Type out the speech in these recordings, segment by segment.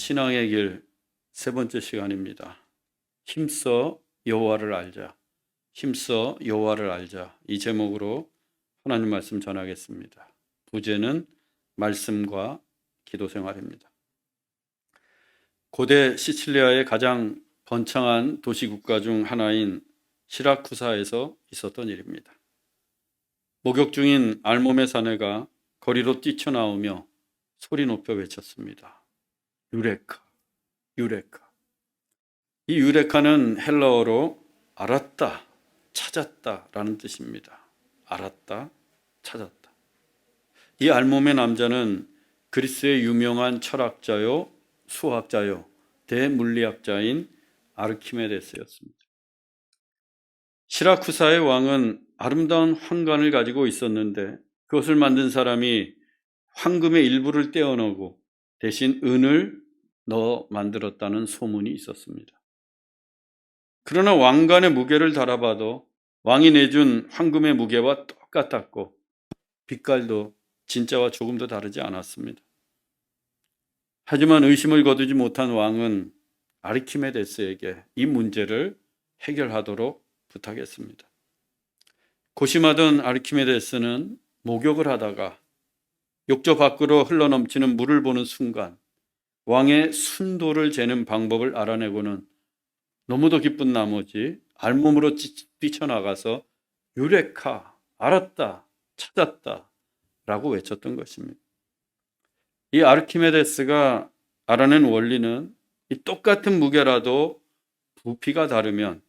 신앙의 길 세 번째 시간입니다. 힘써 여호와를 알자. 힘써 여호와를 알자. 이 제목으로 하나님 말씀 전하겠습니다. 부제는 말씀과 기도 생활입니다. 고대 시칠리아의 가장 번창한 도시 국가 중 하나인 시라쿠사에서 있었던 일입니다. 목욕 중인 알몸의 사내가 거리로 뛰쳐나오며 소리 높여 외쳤습니다. 유레카, 유레카. 이 유레카는 헬라어로 알았다, 찾았다 라는 뜻입니다. 알았다, 찾았다. 이 알몸의 남자는 그리스의 유명한 철학자요, 수학자요, 대물리학자인 아르키메데스였습니다. 시라쿠사의 왕은 아름다운 황관을 가지고 있었는데 그것을 만든 사람이 황금의 일부를 떼어내고 대신 은을 넣어 만들었다는 소문이 있었습니다. 그러나 왕관의 무게를 달아봐도 왕이 내준 황금의 무게와 똑같았고 빛깔도 진짜와 조금도 다르지 않았습니다. 하지만 의심을 거두지 못한 왕은 아르키메데스에게 이 문제를 해결하도록 부탁했습니다. 고심하던 아르키메데스는 목욕을 하다가 욕조 밖으로 흘러넘치는 물을 보는 순간 왕의 순도를 재는 방법을 알아내고는 너무도 기쁜 나머지 알몸으로 뛰쳐나가서 유레카, 알았다, 찾았다 라고 외쳤던 것입니다. 이 아르키메데스가 알아낸 원리는 이 똑같은 무게라도 부피가 다르면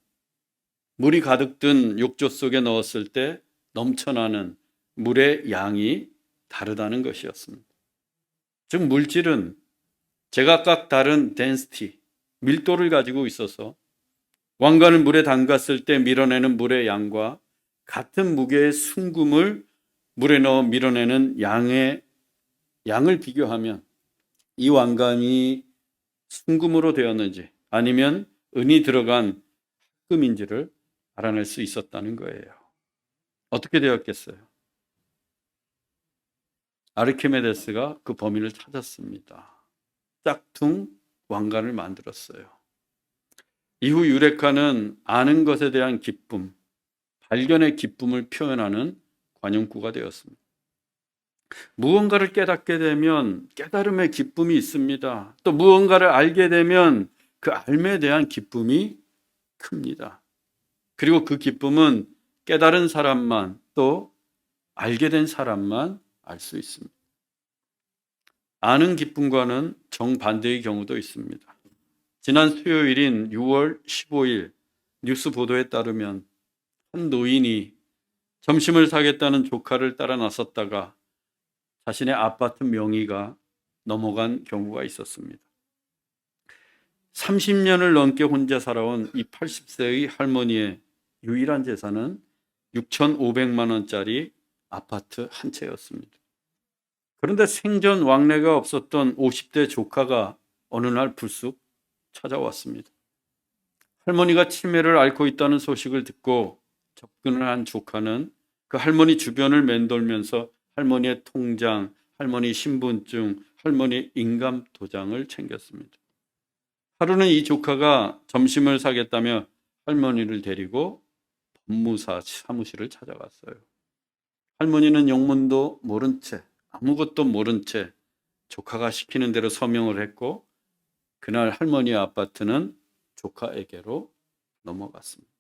물이 가득 든 욕조 속에 넣었을 때 넘쳐나는 물의 양이 다르다는 것이었습니다. 즉 물질은 제각각 다른 덴시티, 밀도를 가지고 있어서 왕관을 물에 담갔을 때 밀어내는 물의 양과 같은 무게의 순금을 물에 넣어 밀어내는 양을 비교하면 이 왕관이 순금으로 되었는지 아니면 은이 들어간 흑금인지를 알아낼 수 있었다는 거예요. 어떻게 되었겠어요? 아르키메데스가 그 범인을 찾았습니다. 짝퉁 왕관을 만들었어요. 이후 유레카는 아는 것에 대한 기쁨, 발견의 기쁨을 표현하는 관용구가 되었습니다. 무언가를 깨닫게 되면 깨달음의 기쁨이 있습니다. 또 무언가를 알게 되면 그 알매에 대한 기쁨이 큽니다. 그리고 그 기쁨은 깨달은 사람만 또 알게 된 사람만 알 수 있습니다. 아는 기쁨과는 정반대의 경우도 있습니다. 지난 수요일인 6월 15일 뉴스 보도에 따르면 한 노인이 점심을 사겠다는 조카를 따라 나섰다가 자신의 아파트 명의가 넘어간 경우가 있었습니다. 30년을 넘게 혼자 살아온 이 80세의 할머니의 유일한 재산은 6,500만 원짜리 아파트 한 채였습니다. 그런데 생전 왕래가 없었던 50대 조카가 어느 날 불쑥 찾아왔습니다. 할머니가 치매를 앓고 있다는 소식을 듣고 접근을 한 조카는 그 할머니 주변을 맴돌면서 할머니의 통장, 할머니 신분증, 할머니 인감 도장을 챙겼습니다. 하루는 이 조카가 점심을 사겠다며 할머니를 데리고 법무사 사무실을 찾아갔어요. 할머니는 영문도 모른 채 아무것도 모른 채 조카가 시키는 대로 서명을 했고 그날 할머니의 아파트는 조카에게로 넘어갔습니다.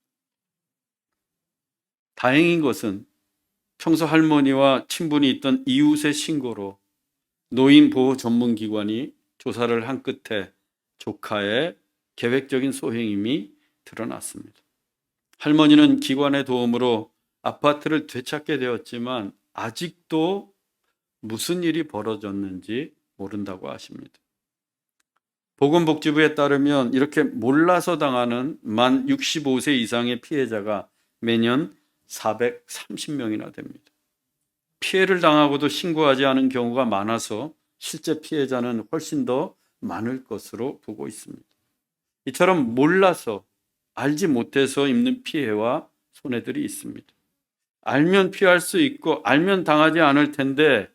다행인 것은 평소 할머니와 친분이 있던 이웃의 신고로 노인보호 전문기관이 조사를 한 끝에 조카의 계획적인 소행임이 드러났습니다. 할머니는 기관의 도움으로 아파트를 되찾게 되었지만 아직도 무슨 일이 벌어졌는지 모른다고 하십니다. 보건복지부에 따르면 이렇게 몰라서 당하는 만 65세 이상의 피해자가 매년 430명이나 됩니다. 피해를 당하고도 신고하지 않은 경우가 많아서 실제 피해자는 훨씬 더 많을 것으로 보고 있습니다. 이처럼 몰라서 알지 못해서 입는 피해와 손해들이 있습니다. 알면 피할 수 있고 알면 당하지 않을 텐데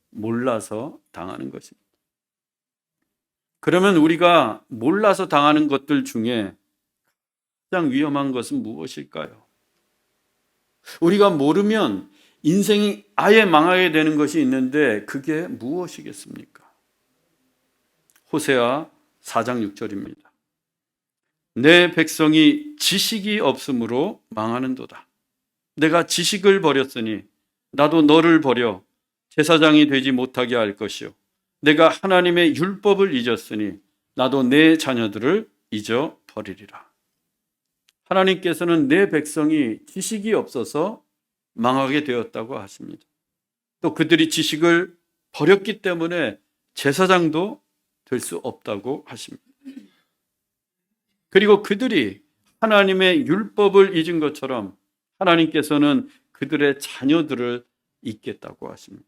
몰라서 당하는 것입니다. 그러면 우리가 몰라서 당하는 것들 중에 가장 위험한 것은 무엇일까요? 우리가 모르면 인생이 아예 망하게 되는 것이 있는데 그게 무엇이겠습니까? 호세아 4장 6절입니다. 내 백성이 지식이 없으므로 망하는도다. 내가 지식을 버렸으니 나도 너를 버려 제사장이 되지 못하게 할 것이요. 내가 하나님의 율법을 잊었으니 나도 내 자녀들을 잊어버리리라. 하나님께서는 내 백성이 지식이 없어서 망하게 되었다고 하십니다. 또 그들이 지식을 버렸기 때문에 제사장도 될 수 없다고 하십니다. 그리고 그들이 하나님의 율법을 잊은 것처럼 하나님께서는 그들의 자녀들을 잊겠다고 하십니다.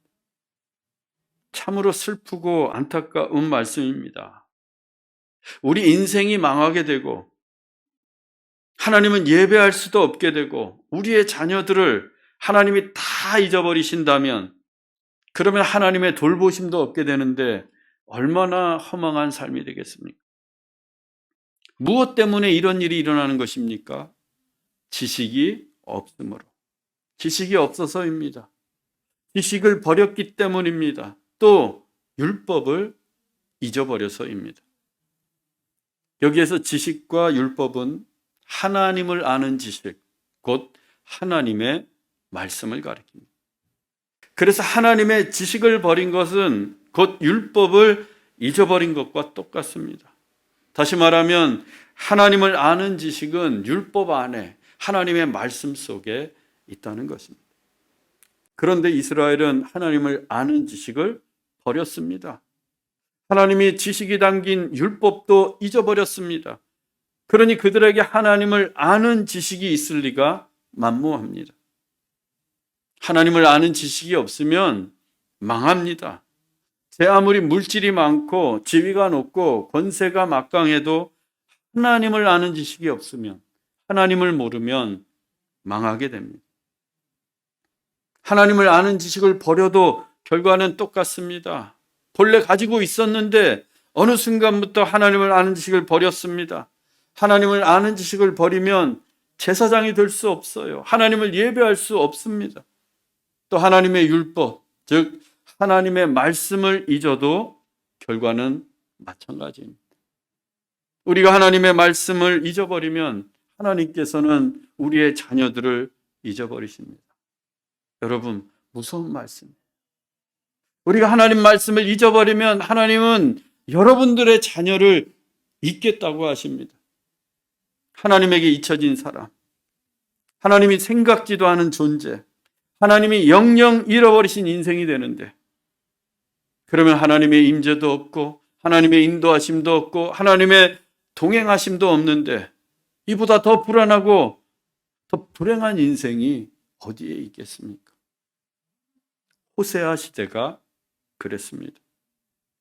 참으로 슬프고 안타까운 말씀입니다. 우리 인생이 망하게 되고 하나님은 예배할 수도 없게 되고 우리의 자녀들을 하나님이 다 잊어버리신다면 그러면 하나님의 돌보심도 없게 되는데 얼마나 허망한 삶이 되겠습니까? 무엇 때문에 이런 일이 일어나는 것입니까? 지식이 없으므로. 지식이 없어서입니다. 지식을 버렸기 때문입니다. 또 율법을 잊어버려서입니다. 여기에서 지식과 율법은 하나님을 아는 지식, 곧 하나님의 말씀을 가리킵니다. 그래서 하나님의 지식을 버린 것은 곧 율법을 잊어버린 것과 똑같습니다. 다시 말하면 하나님을 아는 지식은 율법 안에 하나님의 말씀 속에 있다는 것입니다. 그런데 이스라엘은 하나님을 아는 지식을 버렸습니다. 하나님이 지식이 담긴 율법도 잊어버렸습니다. 그러니 그들에게 하나님을 아는 지식이 있을 리가 만무합니다. 하나님을 아는 지식이 없으면 망합니다. 제 아무리 물질이 많고 지위가 높고 권세가 막강해도 하나님을 아는 지식이 없으면, 하나님을 모르면 망하게 됩니다. 하나님을 아는 지식을 버려도 결과는 똑같습니다. 본래 가지고 있었는데 어느 순간부터 하나님을 아는 지식을 버렸습니다. 하나님을 아는 지식을 버리면 제사장이 될 수 없어요. 하나님을 예배할 수 없습니다. 또 하나님의 율법, 즉 하나님의 말씀을 잊어도 결과는 마찬가지입니다. 우리가 하나님의 말씀을 잊어버리면 하나님께서는 우리의 자녀들을 잊어버리십니다. 여러분, 무서운 말씀이에요. 우리가 하나님 말씀을 잊어버리면 하나님은 여러분들의 자녀를 잊겠다고 하십니다. 하나님에게 잊혀진 사람, 하나님이 생각지도 않은 존재, 하나님이 영영 잃어버리신 인생이 되는데, 그러면 하나님의 임재도 없고 하나님의 인도하심도 없고 하나님의 동행하심도 없는데 이보다 더 불안하고 더 불행한 인생이 어디에 있겠습니까? 호세아 시대가 그랬습니다.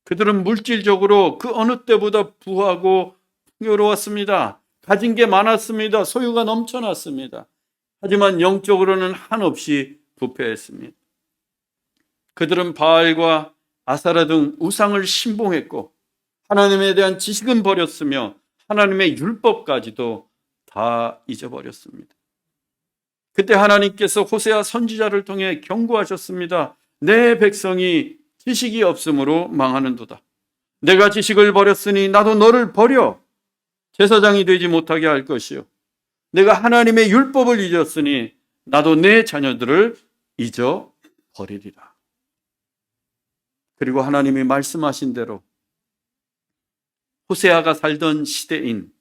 그들은 물질적으로 그 어느 때보다 부하고 풍요로웠습니다. 가진 게 많았습니다. 소유가 넘쳐났습니다. 하지만 영적으로는 한없이 부패했습니다. 그들은 바알과 아사라 등 우상을 신봉했고 하나님에 대한 지식은 버렸으며 하나님의 율법까지도 다 잊어버렸습니다. 그때 하나님께서 호세아 선지자를 통해 경고하셨습니다. 내 백성이 지식이 없으므로 망하는도다. 내가 지식을 버렸으니 나도 너를 버려 제사장이 되지 못하게 할 것이요. 내가 하나님의 율법을 잊었으니 나도 내 자녀들을 잊어버리리라. 그리고 하나님이 말씀하신 대로 호세아가 살던 시대인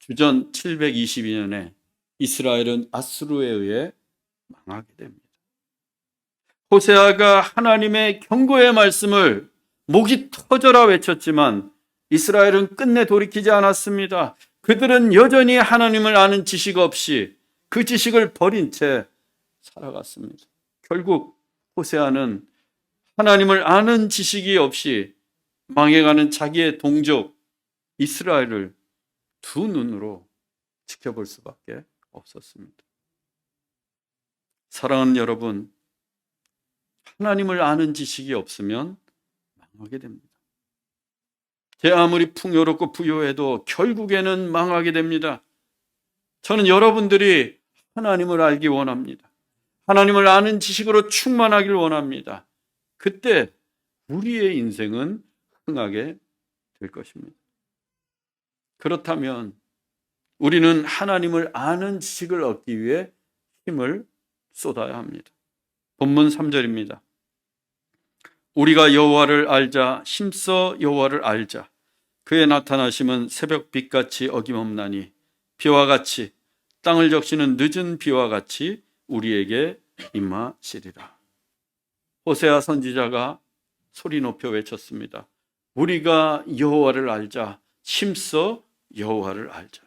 주전 722년에 이스라엘은 아수르에 의해 망하게 됩니다. 호세아가 하나님의 경고의 말씀을 목이 터져라 외쳤지만 이스라엘은 끝내 돌이키지 않았습니다. 그들은 여전히 하나님을 아는 지식 없이 그 지식을 버린 채 살아갔습니다. 결국 호세아는 하나님을 아는 지식이 없이 망해가는 자기의 동족 이스라엘을 두 눈으로 지켜볼 수밖에 없었습니다. 사랑하는 여러분, 하나님을 아는 지식이 없으면 망하게 됩니다. 제 아무리 풍요롭고 부유해도 결국에는 망하게 됩니다. 저는 여러분들이 하나님을 알기 원합니다. 하나님을 아는 지식으로 충만하길 원합니다. 그때 우리의 인생은 흥하게 될 것입니다. 그렇다면 우리는 하나님을 아는 지식을 얻기 위해 힘을 쏟아야 합니다. 본문 3절입니다. 우리가 여호와를 알자, 힘써 여호와를 알자. 그의 나타나심은 새벽빛같이 어김없나니 비와 같이 땅을 적시는 늦은 비와 같이 우리에게 임하시리라. 호세아 선지자가 소리 높여 외쳤습니다. 우리가 여호와를 알자, 힘써 여호와를 알자.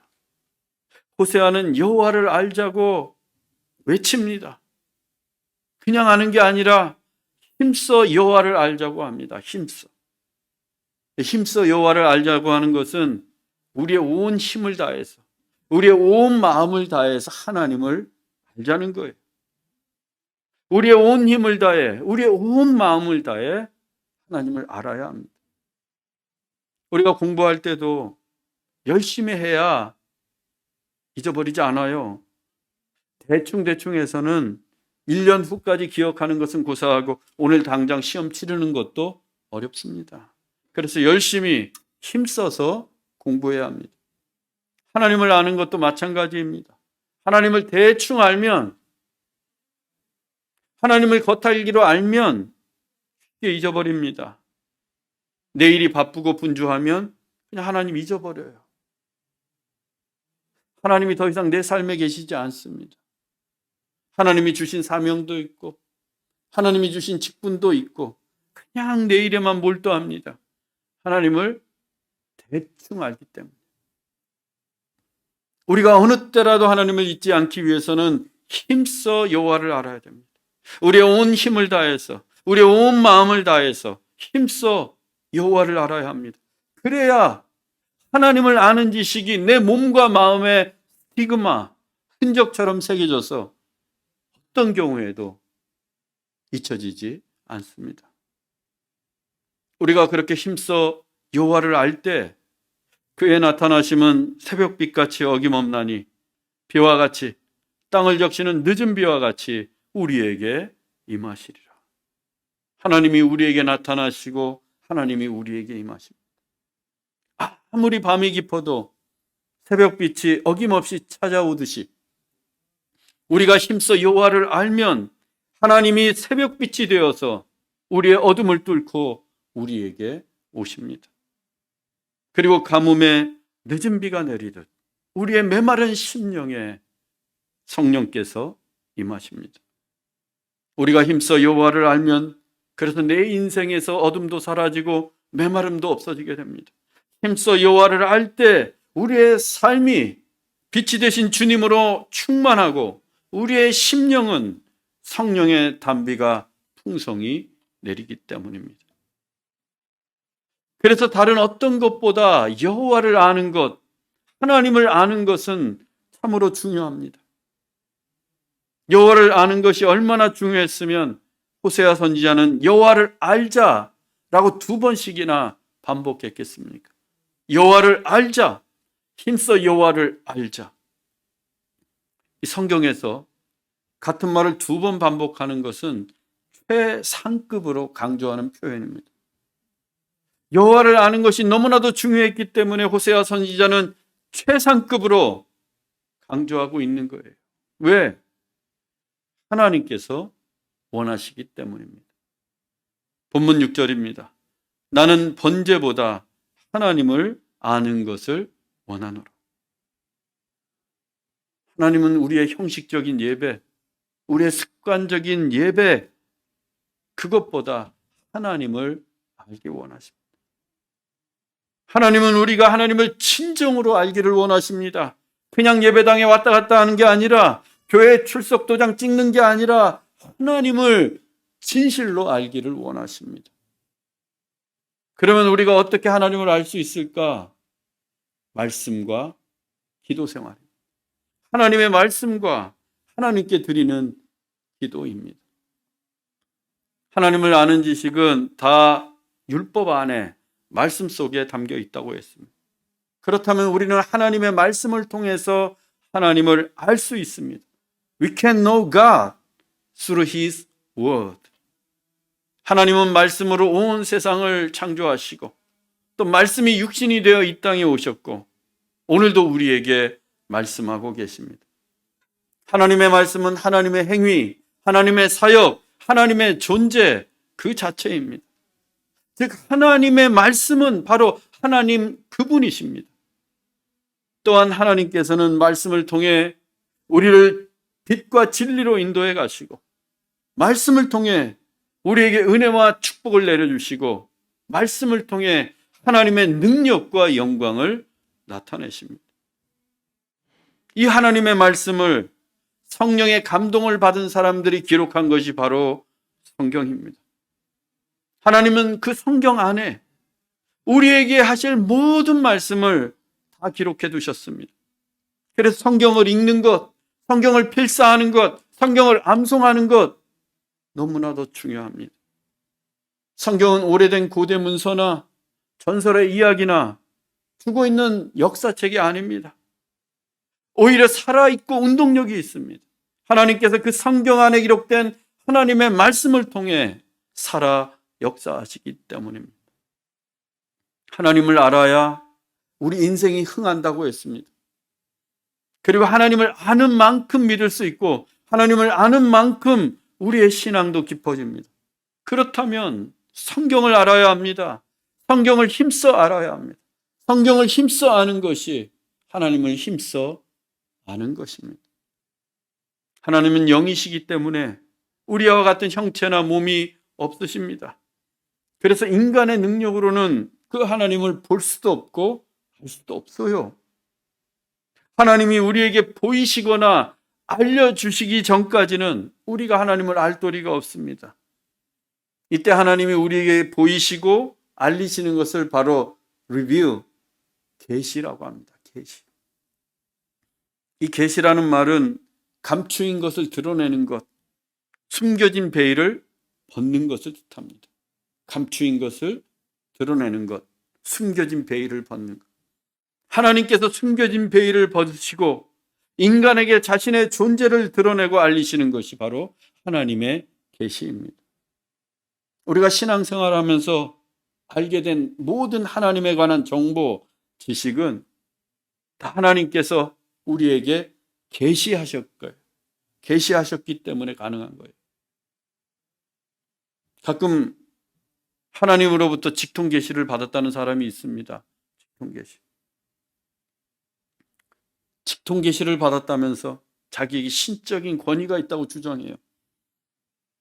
호세아는 여호와를 알자고 외칩니다. 그냥 아는 게 아니라 힘써 여호와를 알자고 합니다. 힘써 여호와를 알자고 하는 것은 우리의 온 힘을 다해서, 우리의 온 마음을 다해서 하나님을 알자는 거예요. 우리의 온 힘을 다해, 우리의 온 마음을 다해 하나님을 알아야 합니다. 우리가 공부할 때도 열심히 해야 잊어버리지 않아요. 대충 해서는 1년 후까지 기억하는 것은 고사하고 오늘 당장 시험 치르는 것도 어렵습니다. 그래서 열심히 힘써서 공부해야 합니다. 하나님을 아는 것도 마찬가지입니다. 하나님을 대충 알면, 하나님을 겉알기로 알면 쉽게 잊어버립니다. 내일이 바쁘고 분주하면 그냥 하나님 잊어버려요. 하나님이 더 이상 내 삶에 계시지 않습니다. 하나님이 주신 사명도 있고 하나님이 주신 직분도 있고 그냥 내 일에만 몰두합니다. 하나님을 대충 알기 때문에. 우리가 어느 때라도 하나님을 잊지 않기 위해서는 힘써 여호와를 알아야 됩니다. 우리의 온 힘을 다해서, 우리의 온 마음을 다해서 힘써 여호와를 알아야 합니다. 그래야 하나님을 아는 지식이 내 몸과 마음에 스티그마, 흔적처럼 새겨져서 어떤 경우에도 잊혀지지 않습니다. 우리가 그렇게 힘써 여호와를 알 때 그의 나타나심은 새벽빛같이 어김없나니 비와 같이 땅을 적시는 늦은 비와 같이 우리에게 임하시리라. 하나님이 우리에게 나타나시고 하나님이 우리에게 임하십니다. 아무리 밤이 깊어도 새벽빛이 어김없이 찾아오듯이 우리가 힘써 여호와를 알면 하나님이 새벽빛이 되어서 우리의 어둠을 뚫고 우리에게 오십니다. 그리고 가뭄에 늦은 비가 내리듯 우리의 메마른 심령에 성령께서 임하십니다. 우리가 힘써 여호와를 알면 그래서 내 인생에서 어둠도 사라지고 메마름도 없어지게 됩니다. 힘써 여호와를 알 때 우리의 삶이 빛이 되신 주님으로 충만하고 우리의 심령은 성령의 단비가 풍성히 내리기 때문입니다. 그래서 다른 어떤 것보다 여호와를 아는 것, 하나님을 아는 것은 참으로 중요합니다. 여호와를 아는 것이 얼마나 중요했으면 호세아 선지자는 여호와를 알자라고 2번씩이나 반복했겠습니까? 여호와를 알자, 힘써 여호와를 알자. 이 성경에서 같은 말을 2번 반복하는 것은 최상급으로 강조하는 표현입니다. 여호와를 아는 것이 너무나도 중요했기 때문에 호세아 선지자는 최상급으로 강조하고 있는 거예요. 왜? 하나님께서 원하시기 때문입니다. 본문 6절입니다. 나는 번제보다 하나님을 아는 것을 원하노라. 하나님은 우리의 형식적인 예배, 우리의 습관적인 예배, 그것보다 하나님을 알기 원하십니다. 하나님은 우리가 하나님을 진정으로 알기를 원하십니다. 그냥 예배당에 왔다 갔다 하는 게 아니라, 교회 출석 도장 찍는 게 아니라 하나님을 진실로 알기를 원하십니다. 그러면 우리가 어떻게 하나님을 알 수 있을까? 말씀과 기도 생활입니다. 하나님의 말씀과 하나님께 드리는 기도입니다. 하나님을 아는 지식은 다 율법 안에, 말씀 속에 담겨 있다고 했습니다. 그렇다면 우리는 하나님의 말씀을 통해서 하나님을 알 수 있습니다. We can know God through His Word. 하나님은 말씀으로 온 세상을 창조하시고 또 말씀이 육신이 되어 이 땅에 오셨고 오늘도 우리에게 말씀하고 계십니다. 하나님의 말씀은 하나님의 행위, 하나님의 사역, 하나님의 존재 그 자체입니다. 즉 하나님의 말씀은 바로 하나님 그분이십니다. 또한 하나님께서는 말씀을 통해 우리를 빛과 진리로 인도해 가시고 말씀을 통해 우리에게 은혜와 축복을 내려주시고 말씀을 통해 하나님의 능력과 영광을 나타내십니다. 이 하나님의 말씀을 성령의 감동을 받은 사람들이 기록한 것이 바로 성경입니다. 하나님은 그 성경 안에 우리에게 하실 모든 말씀을 다 기록해 두셨습니다. 그래서 성경을 읽는 것, 성경을 필사하는 것, 성경을 암송하는 것 너무나도 중요합니다. 성경은 오래된 고대 문서나 전설의 이야기나 두고 있는 역사책이 아닙니다. 오히려 살아있고 운동력이 있습니다. 하나님께서 그 성경 안에 기록된 하나님의 말씀을 통해 살아 역사하시기 때문입니다. 하나님을 알아야 우리 인생이 흥한다고 했습니다. 그리고 하나님을 아는 만큼 믿을 수 있고 하나님을 아는 만큼 우리의 신앙도 깊어집니다. 그렇다면 성경을 알아야 합니다. 성경을 힘써 알아야 합니다. 성경을 힘써 아는 것이 하나님을 힘써 아는 것입니다. 하나님은 영이시기 때문에 우리와 같은 형체나 몸이 없으십니다. 그래서 인간의 능력으로는 그 하나님을 볼 수도 없고 알 수도 없어요. 하나님이 우리에게 보이시거나 알려주시기 전까지는 우리가 하나님을 알 도리가 없습니다. 이때 하나님이 우리에게 보이시고 알리시는 것을 바로 리뷰, 계시라고 합니다. 계시. 이 계시라는 말은 감추인 것을 드러내는 것, 숨겨진 베일을 벗는 것을 뜻합니다. 감추인 것을 드러내는 것, 숨겨진 베일을 벗는 것. 하나님께서 숨겨진 베일을 벗으시고 인간에게 자신의 존재를 드러내고 알리시는 것이 바로 하나님의 계시입니다. 우리가 신앙생활하면서 알게 된 모든 하나님에 관한 정보, 지식은 다 하나님께서 우리에게 계시하셨고요. 계시하셨기 때문에 가능한 거예요. 가끔 하나님으로부터 직통 계시를 받았다는 사람이 있습니다. 직통 계시. 직통 계시를 받았다면서 자기에게 신적인 권위가 있다고 주장해요.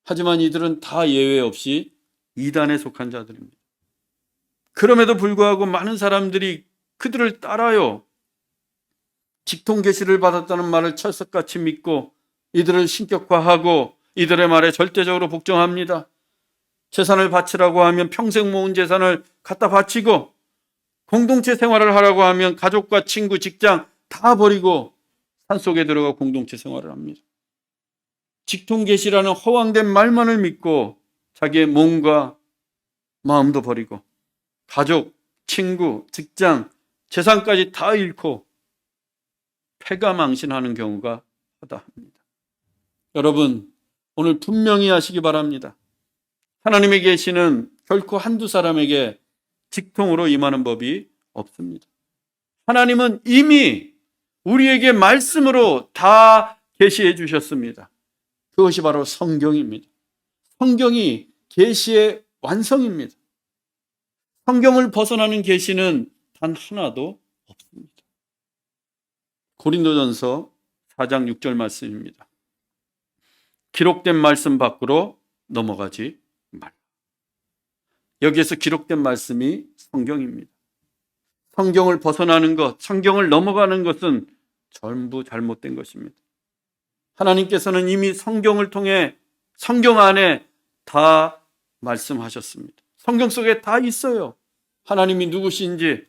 하지만 이들은 다 예외 없이 이단에 속한 자들입니다. 그럼에도 불구하고 많은 사람들이 그들을 따라요. 직통 계시를 받았다는 말을 철석같이 믿고 이들을 신격화하고 이들의 말에 절대적으로 복종합니다. 재산을 바치라고 하면 평생 모은 재산을 갖다 바치고 공동체 생활을 하라고 하면 가족과 친구, 직장 다 버리고 산속에 들어가 공동체 생활을 합니다. 직통 계시라는 허황된 말만을 믿고 자기의 몸과 마음도 버리고 가족, 친구, 직장, 재산까지 다 잃고 패가망신하는 경우가 허다합니다. 여러분, 오늘 분명히 하시기 바랍니다. 하나님의 계시는 결코 한두 사람에게 직통으로 임하는 법이 없습니다. 하나님은 이미 우리에게 말씀으로 다 계시해 주셨습니다. 그것이 바로 성경입니다. 성경이 계시의 완성입니다. 성경을 벗어나는 계시는 단 하나도 없습니다. 고린도전서 4장 6절 말씀입니다. 기록된 말씀 밖으로 넘어가지 말라. 여기에서 기록된 말씀이 성경입니다. 성경을 벗어나는 것, 성경을 넘어가는 것은 전부 잘못된 것입니다. 하나님께서는 이미 성경을 통해 성경 안에 다 말씀하셨습니다. 성경 속에 다 있어요. 하나님이 누구신지,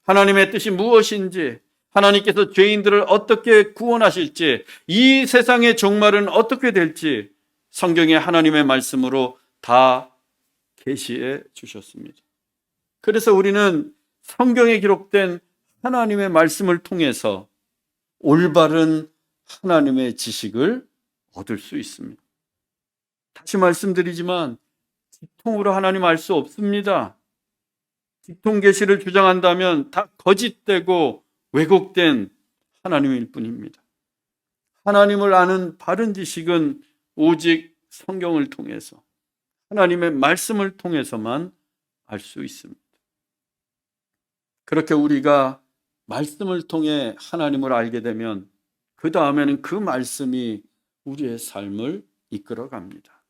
하나님의 뜻이 무엇인지, 하나님께서 죄인들을 어떻게 구원하실지, 이 세상의 종말은 어떻게 될지 성경에 하나님의 말씀으로 다 계시해 주셨습니다. 그래서 우리는 성경에 기록된 하나님의 말씀을 통해서 올바른 하나님의 지식을 얻을 수 있습니다. 다시 말씀드리지만 직통으로 하나님 알 수 없습니다. 직통 계시를 주장한다면 다 거짓되고 왜곡된 하나님일 뿐입니다. 하나님을 아는 바른 지식은 오직 성경을 통해서, 하나님의 말씀을 통해서만 알 수 있습니다. 그렇게 우리가 말씀을 통해 하나님을 알게 되면 그 다음에는 그 말씀이 우리의 삶을 이끌어 갑니다.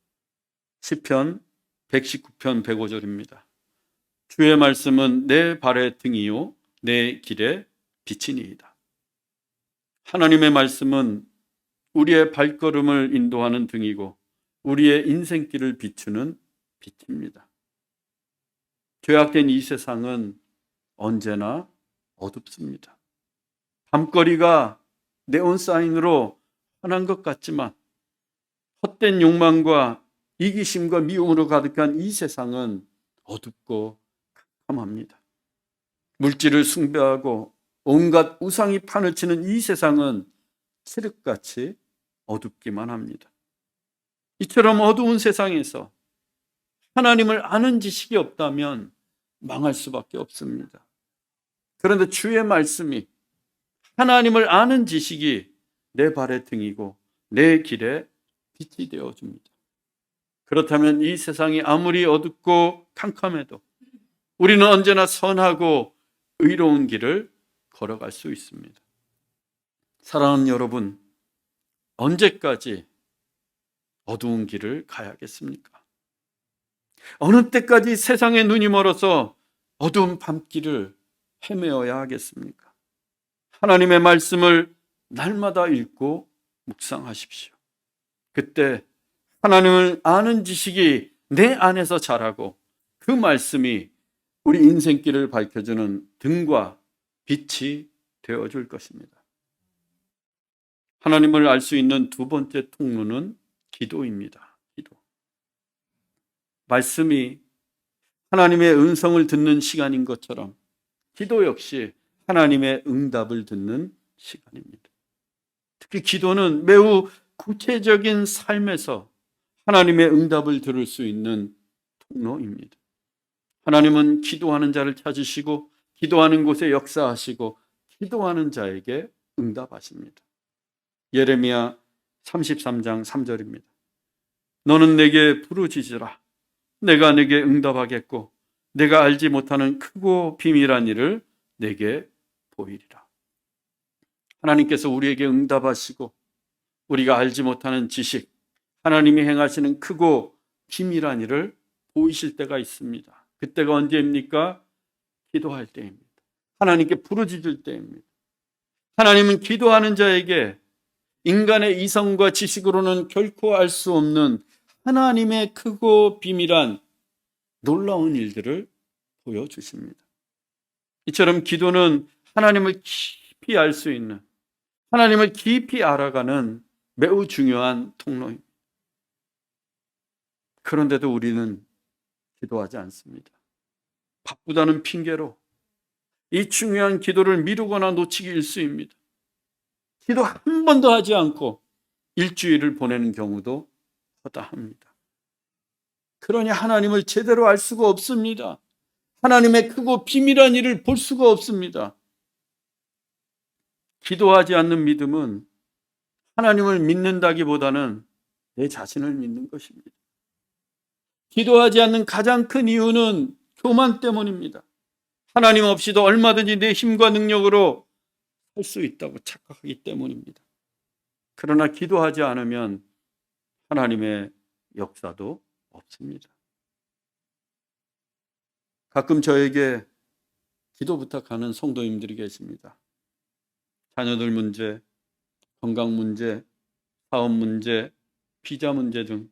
시편 119편 105절입니다. 주의 말씀은 내 발의 등이요 내 길의 빛이니이다. 하나님의 말씀은 우리의 발걸음을 인도하는 등이고 우리의 인생길을 비추는 빛입니다. 죄악된 이 세상은 언제나 어둡습니다. 밤거리가 네온사인으로 환한 것 같지만 헛된 욕망과 이기심과 미움으로 가득한 이 세상은 어둡고 캄캄합니다. 물질을 숭배하고 온갖 우상이 판을 치는 이 세상은 칠흑같이 어둡기만 합니다. 이처럼 어두운 세상에서 하나님을 아는 지식이 없다면 망할 수밖에 없습니다. 그런데 주의 말씀이, 하나님을 아는 지식이 내 발의 등이고 내 길에 빛이 되어줍니다. 그렇다면 이 세상이 아무리 어둡고 캄캄해도 우리는 언제나 선하고 의로운 길을 걸어갈 수 있습니다. 사랑하는 여러분, 언제까지 어두운 길을 가야겠습니까? 어느 때까지 세상의 눈이 멀어서 어두운 밤길을 헤매어야 하겠습니까? 하나님의 말씀을 날마다 읽고 묵상하십시오. 그때 하나님을 아는 지식이 내 안에서 자라고 그 말씀이 우리 인생길을 밝혀주는 등과 빛이 되어줄 것입니다. 하나님을 알 수 있는 두 번째 통로는 기도입니다. 기도. 말씀이 하나님의 음성을 듣는 시간인 것처럼 기도 역시 하나님의 응답을 듣는 시간입니다. 특히 기도는 매우 구체적인 삶에서 하나님의 응답을 들을 수 있는 통로입니다. 하나님은 기도하는 자를 찾으시고 기도하는 곳에 역사하시고 기도하는 자에게 응답하십니다. 예레미야 33장 3절입니다. 너는 내게 부르짖으라. 내가 내게 응답하겠고 내가 알지 못하는 크고 비밀한 일을 내게 보이리라. 하나님께서 우리에게 응답하시고 우리가 알지 못하는 지식, 하나님이 행하시는 크고 비밀한 일을 보이실 때가 있습니다. 그때가 언제입니까? 기도할 때입니다. 하나님께 부르짖을 때입니다. 하나님은 기도하는 자에게 인간의 이성과 지식으로는 결코 알 수 없는 하나님의 크고 비밀한 놀라운 일들을 보여주십니다. 이처럼 기도는 하나님을 깊이 알 수 있는, 하나님을 깊이 알아가는 매우 중요한 통로입니다. 그런데도 우리는 기도하지 않습니다. 바쁘다는 핑계로 이 중요한 기도를 미루거나 놓치기 일쑤입니다. 기도 한 번도 하지 않고 일주일을 보내는 경우도 허다합니다. 그러니 하나님을 제대로 알 수가 없습니다. 하나님의 크고 비밀한 일을 볼 수가 없습니다. 기도하지 않는 믿음은 하나님을 믿는다기보다는 내 자신을 믿는 것입니다. 기도하지 않는 가장 큰 이유는 교만 때문입니다. 하나님 없이도 얼마든지 내 힘과 능력으로 할 수 있다고 착각하기 때문입니다. 그러나 기도하지 않으면 하나님의 역사도 없습니다. 가끔 저에게 기도 부탁하는 성도님들이 계십니다. 자녀들 문제, 건강 문제, 사업 문제, 비자 문제 등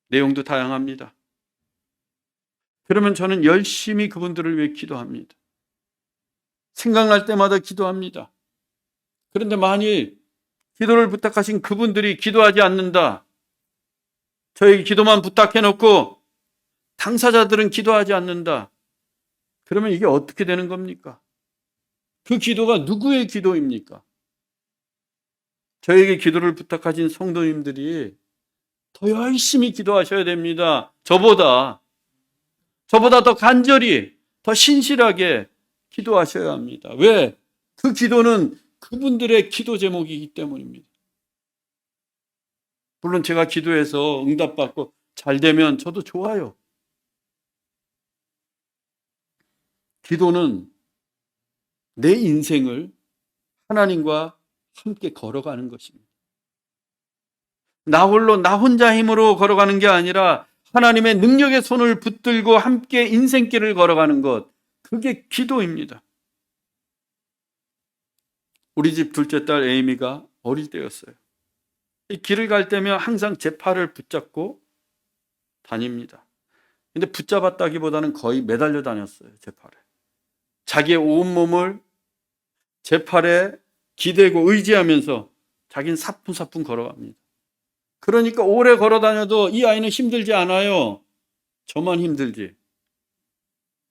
내용도 다양합니다. 그러면 저는 열심히 그분들을 위해 기도합니다. 생각날 때마다 기도합니다. 그런데 만일 기도를 부탁하신 그분들이 기도하지 않는다, 저에게 기도만 부탁해놓고 당사자들은 기도하지 않는다, 그러면 이게 어떻게 되는 겁니까? 그 기도가 누구의 기도입니까? 저에게 기도를 부탁하신 성도님들이 더 열심히 기도하셔야 됩니다. 저보다 더 간절히, 더 신실하게 기도하셔야 합니다. 왜? 그 기도는 그분들의 기도 제목이기 때문입니다. 물론 제가 기도해서 응답받고 잘 되면 저도 좋아요. 기도는 내 인생을 하나님과 함께 걸어가는 것입니다. 나 홀로, 나 혼자 힘으로 걸어가는 게 아니라 하나님의 능력의 손을 붙들고 함께 인생길을 걸어가는 것, 그게 기도입니다. 우리 집 둘째 딸 에이미가 어릴 때였어요. 이 길을 갈 때면 항상 제 팔을 붙잡고 다닙니다. 근데 붙잡았다기보다는 거의 매달려 다녔어요, 제 팔에. 자기의 온몸을 제 팔에 기대고 의지하면서 자기는 사뿐사뿐 걸어갑니다. 그러니까 오래 걸어 다녀도 이 아이는 힘들지 않아요. 저만 힘들지.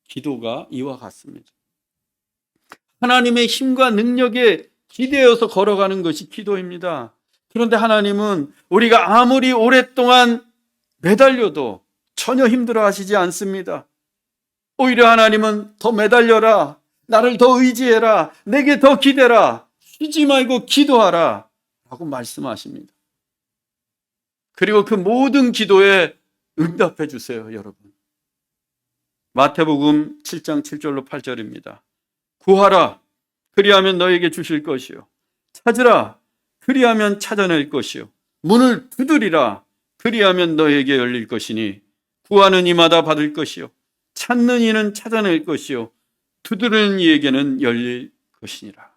기도가 이와 같습니다. 하나님의 힘과 능력에 기대어서 걸어가는 것이 기도입니다. 그런데 하나님은 우리가 아무리 오랫동안 매달려도 전혀 힘들어 하시지 않습니다. 오히려 하나님은 더 매달려라. 나를 더 의지해라. 내게 더 기대라. 쉬지 말고 기도하라. 라고 말씀하십니다. 그리고 그 모든 기도에 응답해 주세요, 여러분. 마태복음 7장 7절로 8절입니다. 구하라. 그리하면 너에게 주실 것이요. 찾으라. 그리하면 찾아낼 것이요. 문을 두드리라. 그리하면 너에게 열릴 것이니 구하는 이마다 받을 것이요. 찾는 이는 찾아낼 것이요. 두드리는 이에게는 열릴 것이니라.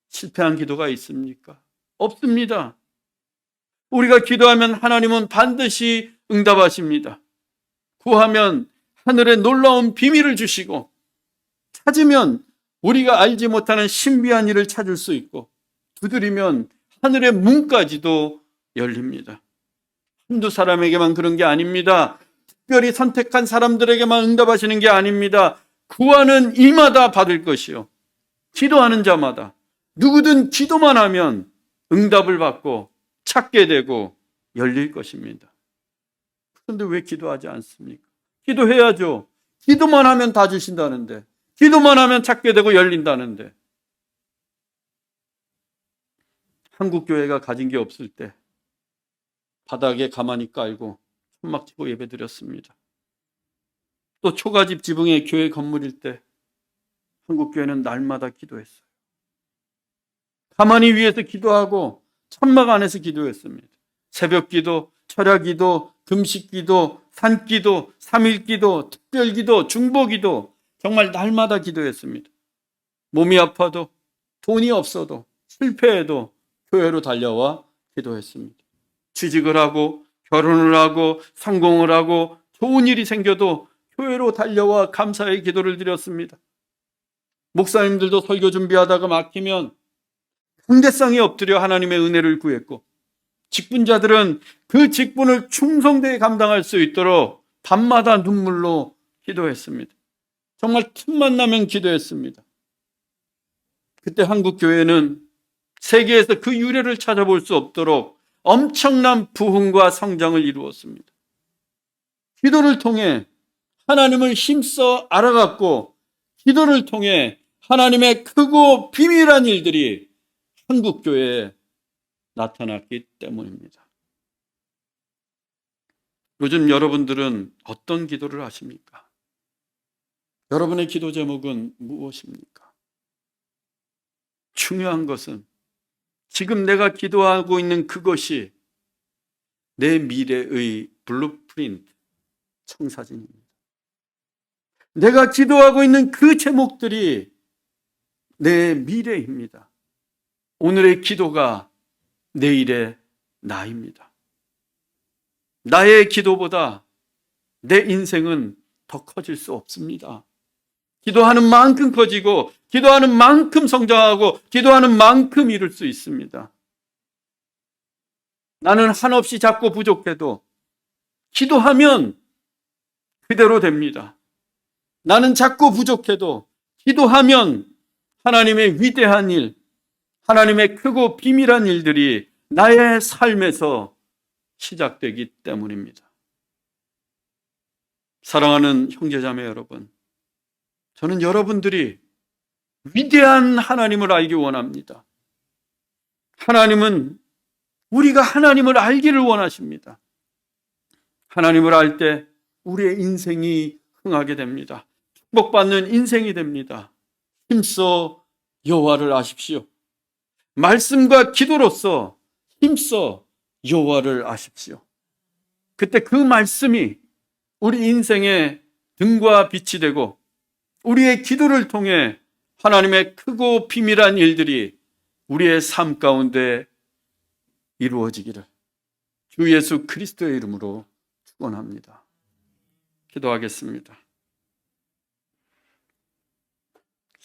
실패한 기도가 있습니까? 없습니다. 우리가 기도하면 하나님은 반드시 응답하십니다. 구하면 하늘의 놀라운 비밀을 주시고, 찾으면 우리가 알지 못하는 신비한 일을 찾을 수 있고, 두드리면 하늘의 문까지도 열립니다. 한두 사람에게만 그런 게 아닙니다. 특별히 선택한 사람들에게만 응답하시는 게 아닙니다. 구하는 이마다 받을 것이요. 기도하는 자마다 누구든 기도만 하면 응답을 받고 찾게 되고 열릴 것입니다. 그런데 왜 기도하지 않습니까? 기도해야죠. 기도만 하면 다 주신다는데, 기도만 하면 찾게 되고 열린다는데. 한국 교회가 가진 게 없을 때 바닥에 가만히 깔고 천막 치고 예배드렸습니다. 또 초가집 지붕에 교회 건물일 때 한국 교회는 날마다 기도했어요. 가만히 위에서 기도하고 천막 안에서 기도했습니다. 새벽 기도, 철야 기도, 금식 기도, 산 기도, 3일 기도, 특별 기도, 중보 기도, 정말 날마다 기도했습니다. 몸이 아파도, 돈이 없어도, 실패해도 교회로 달려와 기도했습니다. 취직을 하고, 결혼을 하고, 성공을 하고, 좋은 일이 생겨도 교회로 달려와 감사의 기도를 드렸습니다. 목사님들도 설교 준비하다가 막히면 강대상에 엎드려 하나님의 은혜를 구했고, 직분자들은 그 직분을 충성되게 감당할 수 있도록 밤마다 눈물로 기도했습니다. 정말 틈만 나면 기도했습니다. 그때 한국 교회는 세계에서 그 유래를 찾아볼 수 없도록 엄청난 부흥과 성장을 이루었습니다. 기도를 통해 하나님을 힘써 알아갔고, 기도를 통해 하나님의 크고 비밀한 일들이 한국 교회에 나타났기 때문입니다. 요즘 여러분들은 어떤 기도를 하십니까? 여러분의 기도 제목은 무엇입니까? 중요한 것은 지금 내가 기도하고 있는 그것이 내 미래의 블루프린트, 청사진입니다. 내가 기도하고 있는 그 제목들이 내 미래입니다. 오늘의 기도가 내일의 나입니다. 나의 기도보다 내 인생은 더 커질 수 없습니다. 기도하는 만큼 커지고, 기도하는 만큼 성장하고, 기도하는 만큼 이룰 수 있습니다. 나는 한없이 작고 부족해도 기도하면 그대로 됩니다. 나는 작고 부족해도 기도하면 하나님의 위대한 일, 하나님의 크고 비밀한 일들이 나의 삶에서 시작되기 때문입니다. 사랑하는 형제자매 여러분, 저는 여러분들이 위대한 하나님을 알기 원합니다. 하나님은 우리가 하나님을 알기를 원하십니다. 하나님을 알 때 우리의 인생이 흥하게 됩니다. 축복받는 인생이 됩니다. 힘써 여호와를 아십시오. 말씀과 기도로서 힘써 여호와를 아십시오. 그때 그 말씀이 우리 인생의 등과 빛이 되고 우리의 기도를 통해 하나님의 크고 비밀한 일들이 우리의 삶 가운데 이루어지기를 주 예수 그리스도의 이름으로 축원합니다. 기도하겠습니다.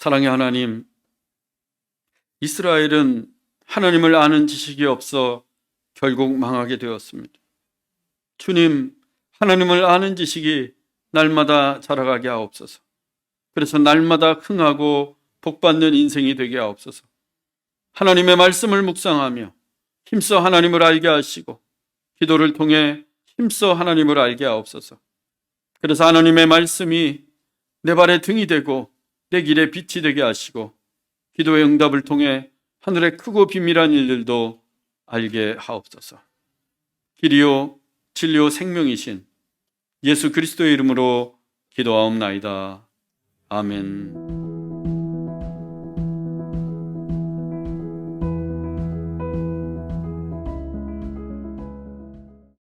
사랑의 하나님, 이스라엘은 하나님을 아는 지식이 없어 결국 망하게 되었습니다. 주님, 하나님을 아는 지식이 날마다 자라가게 하옵소서. 그래서 날마다 흥하고 복받는 인생이 되게 하옵소서. 하나님의 말씀을 묵상하며 힘써 하나님을 알게 하시고 기도를 통해 힘써 하나님을 알게 하옵소서. 그래서 하나님의 말씀이 내 발의 등이 되고 내 길에 빛이 되게 하시고 기도의 응답을 통해 하늘의 크고 비밀한 일들도 알게 하옵소서. 길이요 진리요 생명이신 예수 그리스도의 이름으로 기도하옵나이다. 아멘.